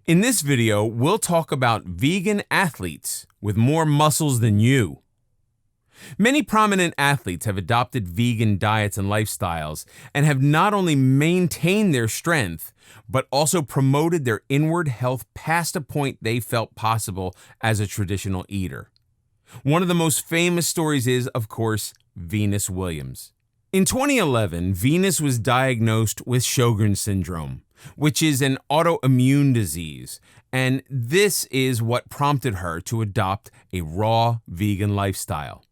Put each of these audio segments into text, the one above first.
In this video, we'll talk about vegan athletes with more muscles than you. Many prominent athletes have adopted vegan diets and lifestyles and have not only maintained their strength, but also promoted their inward health past a point they felt possible as a traditional eater. One of the most famous stories is, of course, Venus Williams. In 2011, Venus was diagnosed with Sjogren's syndrome, which is an autoimmune disease, and this is what prompted her to adopt a raw vegan lifestyle.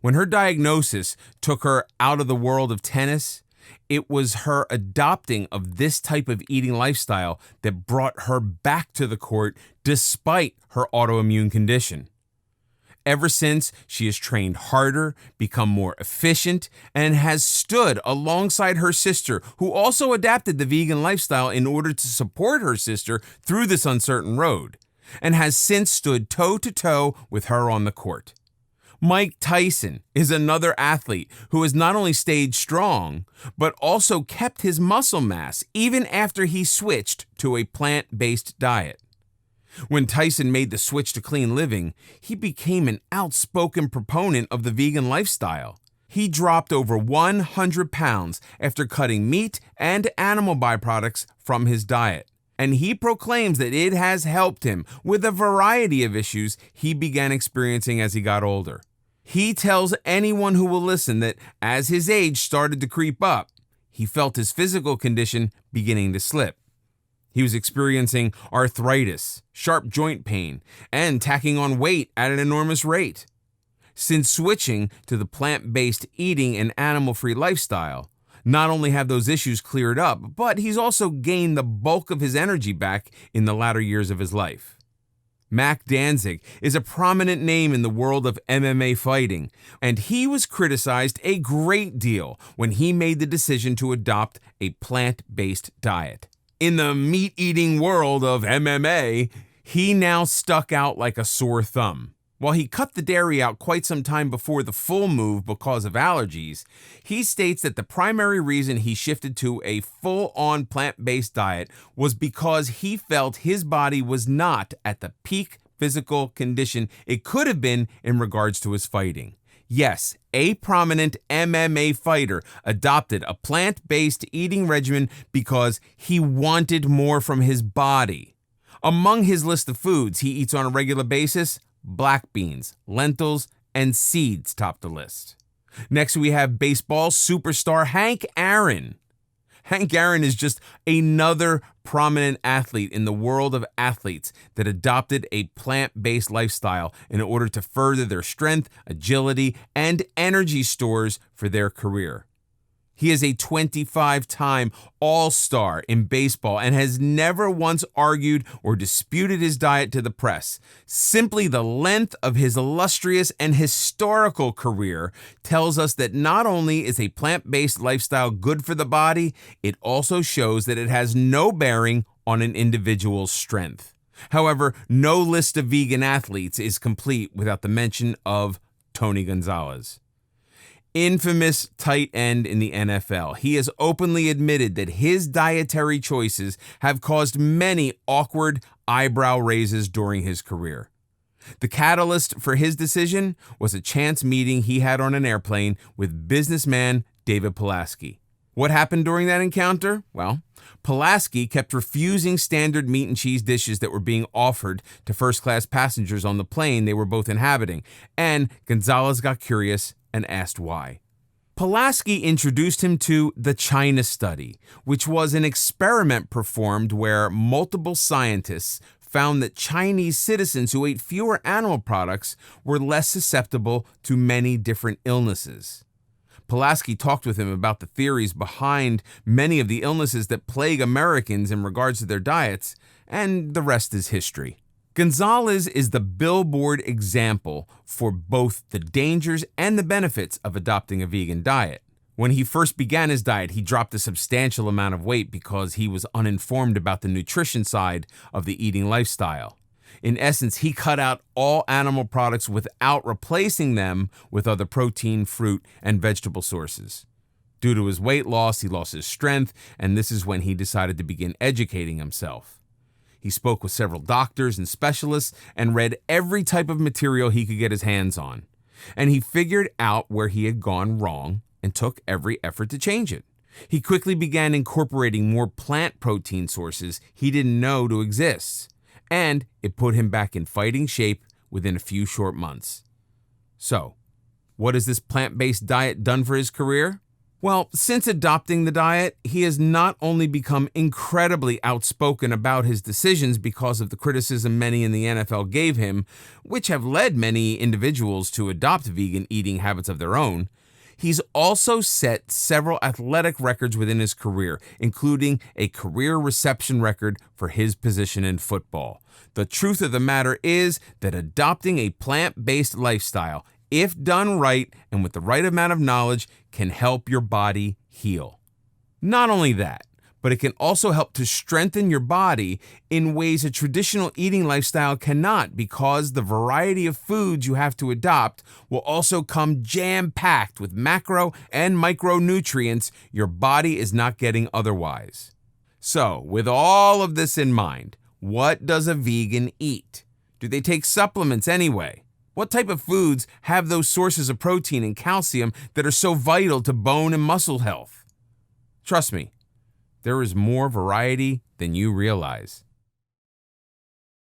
When her diagnosis took her out of the world of tennis, it was her adopting of this type of eating lifestyle that brought her back to the court despite her autoimmune condition. Ever since, she has trained harder, become more efficient, and has stood alongside her sister, who also adapted the vegan lifestyle in order to support her sister through this uncertain road, and has since stood toe-to-toe with her on the court. Mike Tyson is another athlete who has not only stayed strong, but also kept his muscle mass even after he switched to a plant-based diet. When Tyson made the switch to clean living, he became an outspoken proponent of the vegan lifestyle. He dropped over 100 pounds after cutting meat and animal byproducts from his diet, and he proclaims that it has helped him with a variety of issues he began experiencing as he got older. He tells anyone who will listen that as his age started to creep up, he felt his physical condition beginning to slip. He was experiencing arthritis, sharp joint pain, and tacking on weight at an enormous rate. Since switching to the plant-based eating and animal-free lifestyle, not only have those issues cleared up, but he's also gained the bulk of his energy back in the latter years of his life. Mac Danzig is a prominent name in the world of MMA fighting, and he was criticized a great deal when he made the decision to adopt a plant-based diet. In the meat-eating world of MMA, he now stuck out like a sore thumb. While he cut the dairy out quite some time before the full move because of allergies, he states that the primary reason he shifted to a full-on plant-based diet was because he felt his body was not at the peak physical condition it could have been in regards to his fighting. Yes, a prominent MMA fighter adopted a plant-based eating regimen because he wanted more from his body. Among his list of foods he eats on a regular basis, black beans, lentils, and seeds top the list. Next, we have baseball superstar Hank Aaron. Hank Aaron is just another prominent athlete in the world of athletes that adopted a plant-based lifestyle in order to further their strength, agility, and energy stores for their career. He is a 25-time All-Star in baseball and has never once argued or disputed his diet to the press. Simply the length of his illustrious and historical career tells us that not only is a plant-based lifestyle good for the body, it also shows that it has no bearing on an individual's strength. However, no list of vegan athletes is complete without the mention of Tony Gonzalez. Infamous tight end in the NFL, he has openly admitted that his dietary choices have caused many awkward eyebrow raises during his career. The catalyst for his decision was a chance meeting he had on an airplane with businessman David Pulaski. What happened during that encounter? Well, Pulaski kept refusing standard meat and cheese dishes that were being offered to first-class passengers on the plane they were both inhabiting, and Gonzalez got curious and asked why. Pulaski introduced him to the China study, which was an experiment performed where multiple scientists found that Chinese citizens who ate fewer animal products were less susceptible to many different illnesses. Pulaski talked with him about the theories behind many of the illnesses that plague Americans in regards to their diets, and the rest is history. Gonzalez is the billboard example for both the dangers and the benefits of adopting a vegan diet. When he first began his diet, he dropped a substantial amount of weight because he was uninformed about the nutrition side of the eating lifestyle. In essence, he cut out all animal products without replacing them with other protein, fruit, and vegetable sources. Due to his weight loss, he lost his strength, and this is when he decided to begin educating himself. He spoke with several doctors and specialists and read every type of material he could get his hands on. And he figured out where he had gone wrong and took every effort to change it. He quickly began incorporating more plant protein sources he didn't know to exist, and it put him back in fighting shape within a few short months. So, what has this plant-based diet done for his career? Well, since adopting the diet, he has not only become incredibly outspoken about his decisions because of the criticism many in the NFL gave him, which have led many individuals to adopt vegan eating habits of their own, he's also set several athletic records within his career, including a career reception record for his position in football. The truth of the matter is that adopting a plant-based lifestyle, if done right and with the right amount of knowledge, can help your body heal. Not only that, but it can also help to strengthen your body in ways a traditional eating lifestyle cannot, because the variety of foods you have to adopt will also come jam-packed with macro and micronutrients your body is not getting otherwise. So, with all of this in mind, what does a vegan eat? Do they take supplements anyway? What type of foods have those sources of protein and calcium that are so vital to bone and muscle health? Trust me, there is more variety than you realize.